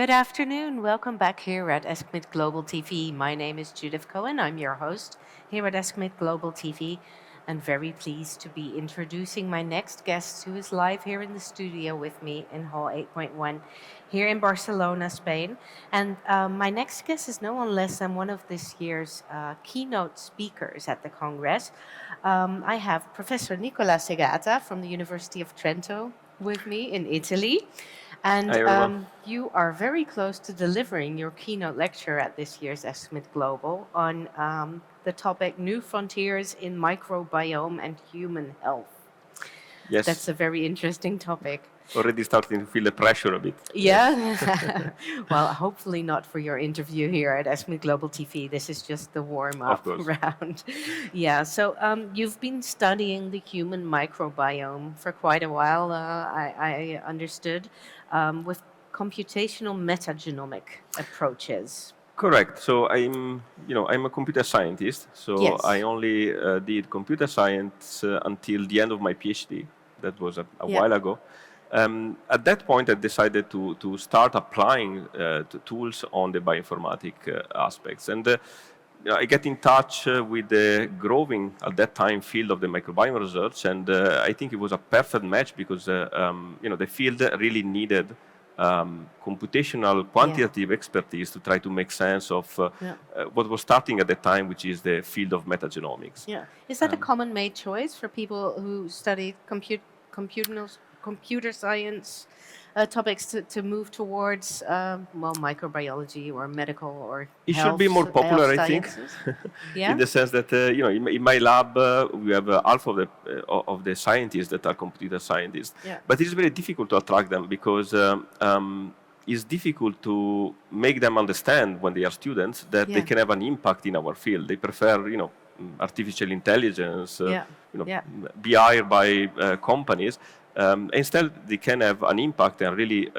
Good afternoon. Welcome back here at ESCMID Global TV. My name is Judith Cohen. I'm your host here at ESCMID Global TV, and very pleased to be introducing my next guest, who is live here in the studio with me in Hall 8.1 here in Barcelona, Spain. And my next guest is no one less than one of this year's keynote speakers at the Congress. I have Professor Nicola Segata from the University of Trento with me in Italy. And you are very close to delivering your keynote lecture at this year's ESCMID Global on the topic New Frontiers in Microbiome and Human Health. Yes. That's a very interesting topic. Already starting to feel the pressure a bit. Yeah. Well, hopefully not for your interview here at ESCMID Global TV. This is just the warm-up round. Yeah, so you've been studying the human microbiome for quite a while, I understood, with computational metagenomic approaches. Correct. So I'm a computer scientist. So Yes. I only did computer science until the end of my PhD. That was a while ago. At that point, I decided to start applying tools on the bioinformatic aspects. And I get in touch with the growing, at that time, field of the microbiome research. And I think it was a perfect match because the field really needed computational quantitative expertise to try to make sense of what was starting at the time, which is the field of metagenomics. Yeah. Is that a common made choice for people who study computer science topics to move towards microbiology or medical or it should be more popular, I think. Yeah? In the sense that in my lab we have half of the scientists that are computer scientists, but it's very difficult to attract them because it's difficult to make them understand when they are students that they can have an impact in our field. They prefer artificial intelligence, be hired by companies. Instead, they can have an impact and really,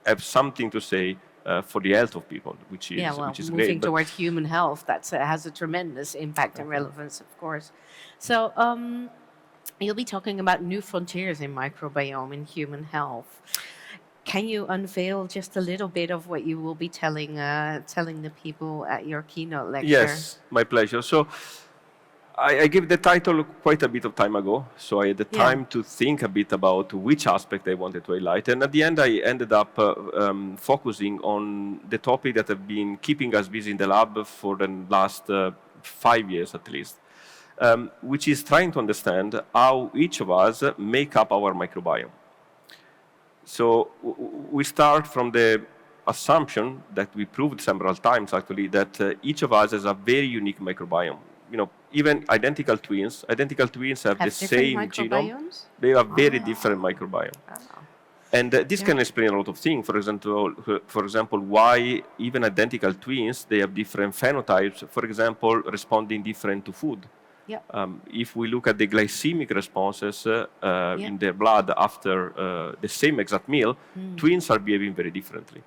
have something to say for the health of people, which is great. Moving towards human health, that has a tremendous impact and relevance, of course. So you'll be talking about new frontiers in microbiome in human health. Can you unveil just a little bit of what you will be telling the people at your keynote lecture? Yes, my pleasure. So I gave the title quite a bit of time ago, so I had the time to think a bit about which aspect I wanted to highlight. And at the end, I ended up focusing on the topic that have been keeping us busy in the lab for the last 5 years at least, which is trying to understand how each of us make up our microbiome. So we start from the assumption that we proved several times, actually, that each of us has a very unique microbiome. Even identical twins have the same genome. They have very different microbiome. And this can explain a lot of things. For example, why even identical twins, they have different phenotypes, for example, responding different to food. If we look at the glycemic responses in their blood after the same exact meal, twins are behaving very differently.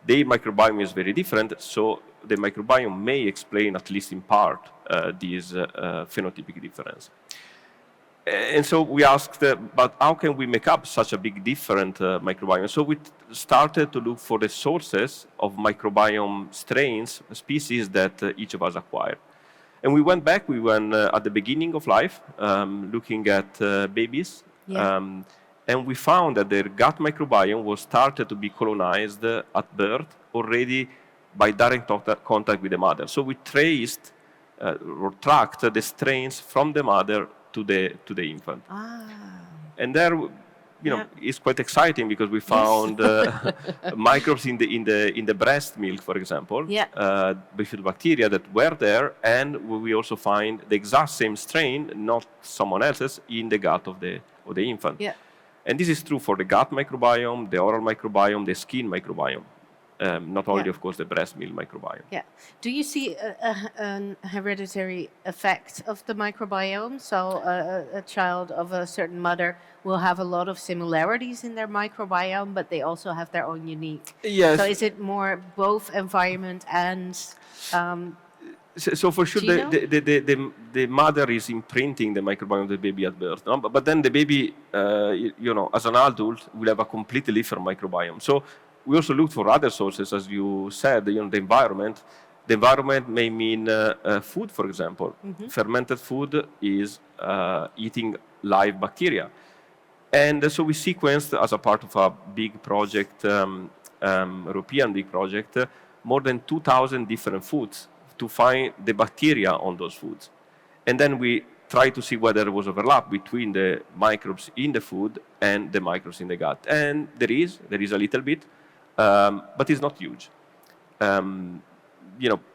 Their microbiome is very different, so the microbiome may explain, at least in part, this phenotypic difference. And so we asked, but how can we make up such a big different microbiome? So we started to look for the sources of microbiome strains, species that each of us acquired. And we went back, at the beginning of life, looking at babies. And we found that their gut microbiome was started to be colonized at birth already by direct contact with the mother. So we traced or tracked the strains from the mother to the infant. And there, it's quite exciting because we found microbes in the breast milk, for example, bifidobacteria that were there, and we also find the exact same strain, not someone else's, in the gut of the infant. And this is true for the gut microbiome, the oral microbiome, the skin microbiome, not only, of course, the breast milk microbiome. Do you see an hereditary effect of the microbiome? So a child of a certain mother will have a lot of similarities in their microbiome, but they also have their own unique. Yes. So is it more both environment and So for sure, the mother is imprinting the microbiome of the baby at birth, no? But then the baby, as an adult, will have a completely different microbiome. So we also looked for other sources, as you said, the environment. The environment may mean food, for example. Fermented food is eating live bacteria. And so we sequenced, as a part of a big project, European big project, more than 2,000 different foods to find the bacteria on those foods. And then we try to see whether there was overlap between the microbes in the food and the microbes in the gut. And there is a little bit, but it's not huge.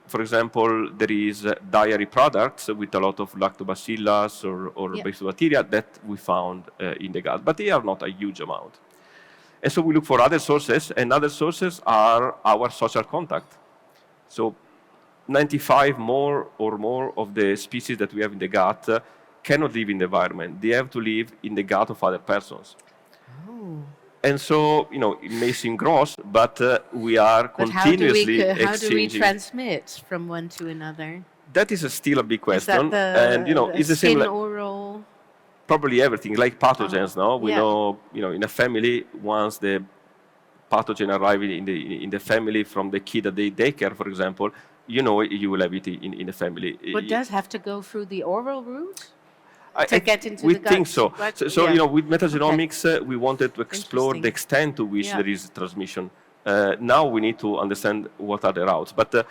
For example, there is dairy products with a lot of lactobacillus or bacteria that we found in the gut, but they are not a huge amount. And so we look for other sources, and other sources are our social contact. So 95 more of the species that we have in the gut cannot live in the environment. They have to live in the gut of other persons. Oh. And so, it may seem gross, but we are continuously exchanging. How do we transmit from one to another? That is still a big question. Is that it's the same. Oral? Probably everything, like pathogens. No, we know. In a family, once the pathogen arrives in the family from the kid that they take care, for example, you will have it in the family. But does have to go through the oral route? Get into we the gut. think so. So with metagenomics, we wanted to explore the extent to which there is transmission. Now we need to understand what are the routes. But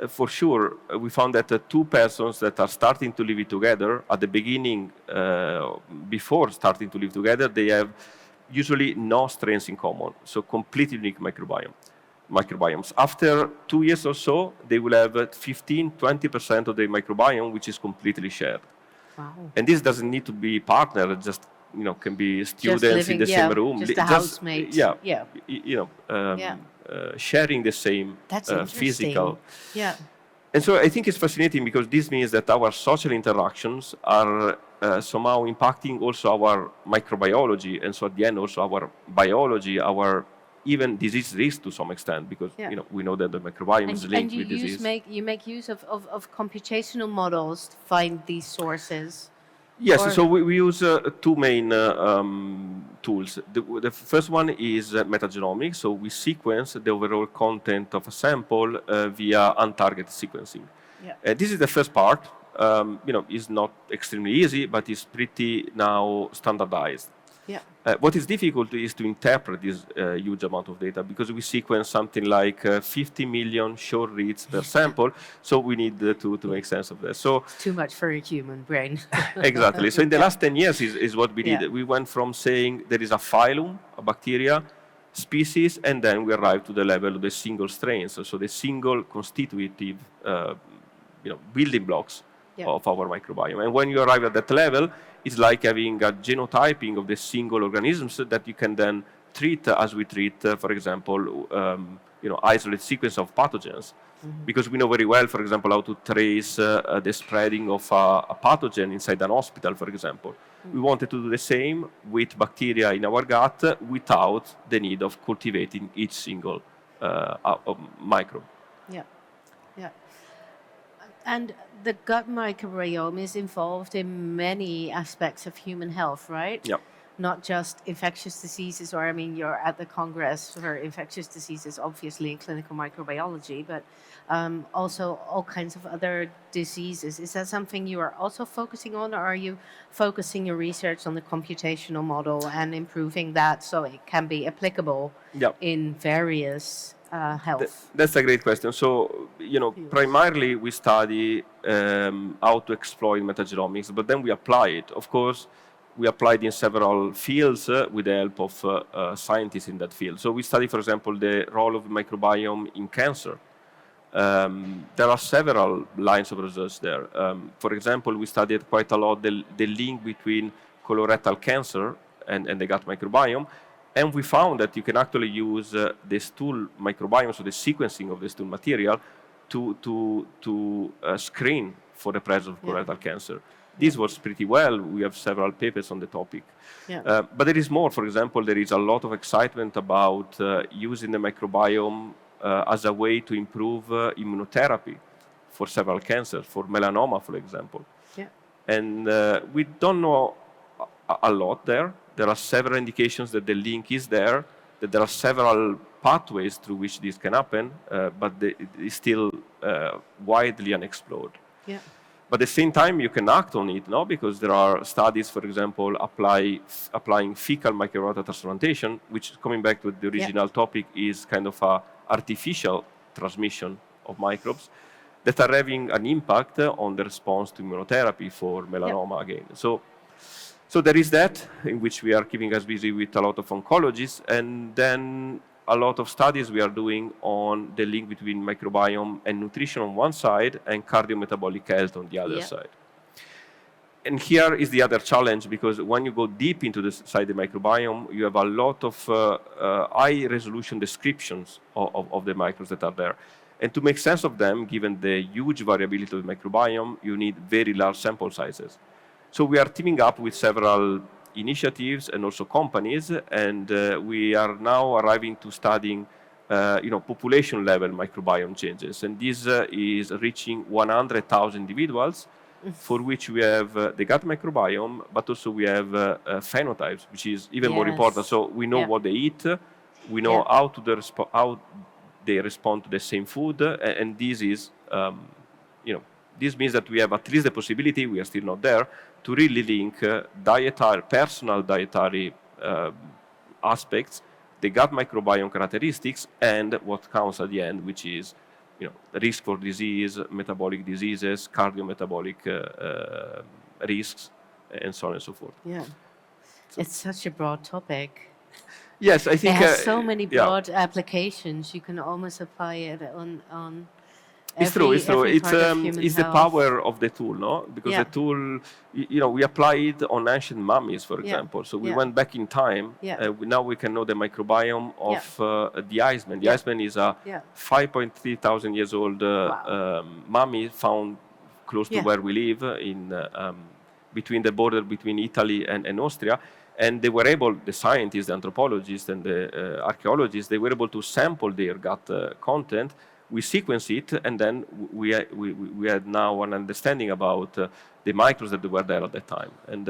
for sure, we found that two persons that are starting to live together at the beginning, before starting to live together, they have usually no strains in common. So completely unique microbiomes. After 2 years or so, they will have 15-20% of the microbiome, which is completely shared. Wow. And this doesn't need to be partner, just can be students in the same room. Just a housemate. Sharing the same physical. Yeah. And so I think it's fascinating because this means that our social interactions are somehow impacting also our microbiology, and so at the end also our biology, our even disease risk to some extent, because we know that the microbiome is linked with disease. And you make use of computational models to find these sources? Yes, so we use two main tools. The first one is metagenomics, so we sequence the overall content of a sample via untargeted sequencing. This is the first part. It's not extremely easy, but it's pretty now standardized. What is difficult is to interpret this huge amount of data, because we sequence something like 50 million short reads per sample, so we need to make sense of that. So it's too much for a human brain. Exactly. So in the last 10 years is what we did. We went from saying there is a phylum, a bacteria, species, and then we arrived to the level of the single strains, so the single constitutive building blocks of our microbiome. And when you arrive at that level, it's like having a genotyping of the single organisms that you can then treat as we treat, for example, isolate sequence of pathogens. Because we know very well, for example, how to trace the spreading of a pathogen inside an hospital, for example. We wanted to do the same with bacteria in our gut without the need of cultivating each single microbe. And the gut microbiome is involved in many aspects of human health, right? Not just infectious diseases, you're at the Congress for infectious diseases, obviously in clinical microbiology, but also all kinds of other diseases. Is that something you are also focusing on, or are you focusing your research on the computational model and improving that so it can be applicable in various health? That's a great question. So, primarily we study how to exploit metagenomics, but then we apply it. Of course, we applied in several fields with the help of scientists in that field. So we study, for example, the role of the microbiome in cancer. There are several lines of research there. For example, we studied quite a lot the link between colorectal cancer and the gut microbiome. And we found that you can actually use the stool microbiome, so the sequencing of the stool material, to screen for the presence of colorectal cancer. This works pretty well. We have several papers on the topic. But there is more. For example, there is a lot of excitement about using the microbiome as a way to improve immunotherapy for several cancers, for melanoma, for example. And we don't know a lot there. There are several indications that the link is there, that there are several pathways through which this can happen, but it is still widely unexplored. Yeah. But at the same time, you can act on it, no? Because there are studies, for example, applying fecal microbiota transplantation, which, coming back to the original topic, is kind of a artificial transmission of microbes that are having an impact on the response to immunotherapy for melanoma again. So there is that, in which we are keeping us busy with a lot of oncologists, and then a lot of studies we are doing on the link between microbiome and nutrition on one side and cardiometabolic health on the other side. And here is the other challenge, because when you go deep into the side of the microbiome, you have a lot of high-resolution descriptions of the microbes that are there. And to make sense of them, given the huge variability of the microbiome, you need very large sample sizes. So we are teaming up with several initiatives and also companies, and we are now arriving to studying population-level microbiome changes. And this is reaching 100,000 individuals, for which we have the gut microbiome, but also we have phenotypes, which is even more important. So we know what they eat, we know how they respond to the same food, and this is, this means that we have at least the possibility, we are still not there, to really link personal dietary aspects, the gut microbiome characteristics, and what counts at the end, which is risk for disease, metabolic diseases, cardiometabolic risks, and so on and so forth. Yeah, it's such a broad topic. Yes, I think it has so many broad applications. You can almost apply it on it's true. It's the power of the tool, no? Because the tool, we applied it on ancient mummies, for example. So we went back in time. Now we can know the microbiome of the Iceman. The Iceman is a 5.3 thousand years old mummy found close to where we live, in between the border between Italy and Austria. And they were able, the scientists, the anthropologists, and the archaeologists, they were able to sample their gut content. We sequence it, and then we had now an understanding about the microbes that were there at that time. And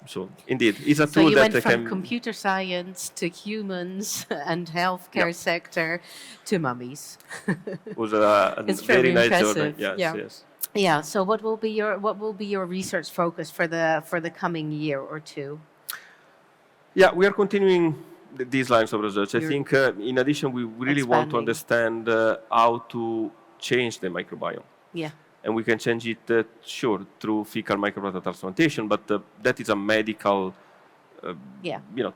so indeed, it's a tool that went from computer science to humans and healthcare sector to mummies. It was a very nice journey. Yes. Yeah. So what will be your research focus for the coming year or two? Yeah, we are continuing these lines of research. I think, in addition, we really want to understand how to change the microbiome. Yeah. And we can change it, sure, through fecal microbiota transplantation, but that is a medical,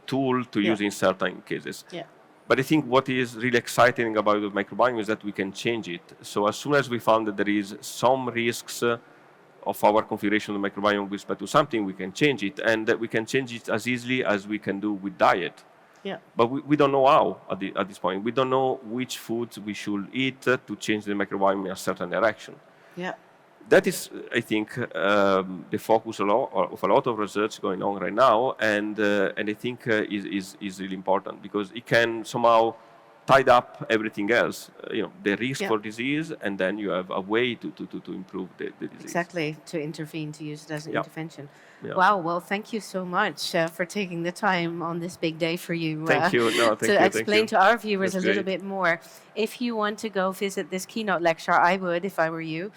tool to use in certain cases. Yeah. But I think what is really exciting about the microbiome is that we can change it. So as soon as we found that there is some risks of our configuration of the microbiome with respect to something, we can change it, and we can change it as easily as we can do with diet. Yeah. But we don't know how at this point. We don't know which foods we should eat to change the microbiome in a certain direction. Yeah. That is, I think, the focus of a lot of research going on right now, and I think is really important, because it can somehow tied up everything else, the risk for disease, and then you have a way to improve the disease. Exactly, to intervene, to use it as an intervention. Yeah. Wow, well, thank you so much for taking the time on this big day for you. Thank you. To explain to our viewers a little bit more. If you want to go visit this keynote lecture, I would, if I were you.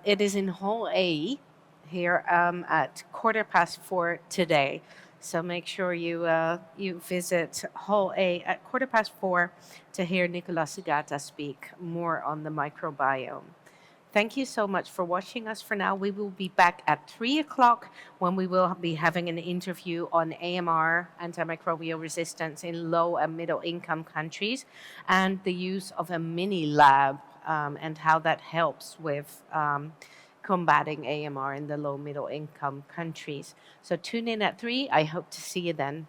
It is in Hall A here at 4:15 today. So make sure you visit Hall A at 4:15 to hear Nicola Segata speak more on the microbiome. Thank you so much for watching us for now. We will be back at 3 o'clock when we will be having an interview on AMR, antimicrobial resistance in low and middle income countries, and the use of a mini lab and how that helps with combating AMR in the low middle income countries. So tune in at 3. I hope to see you then.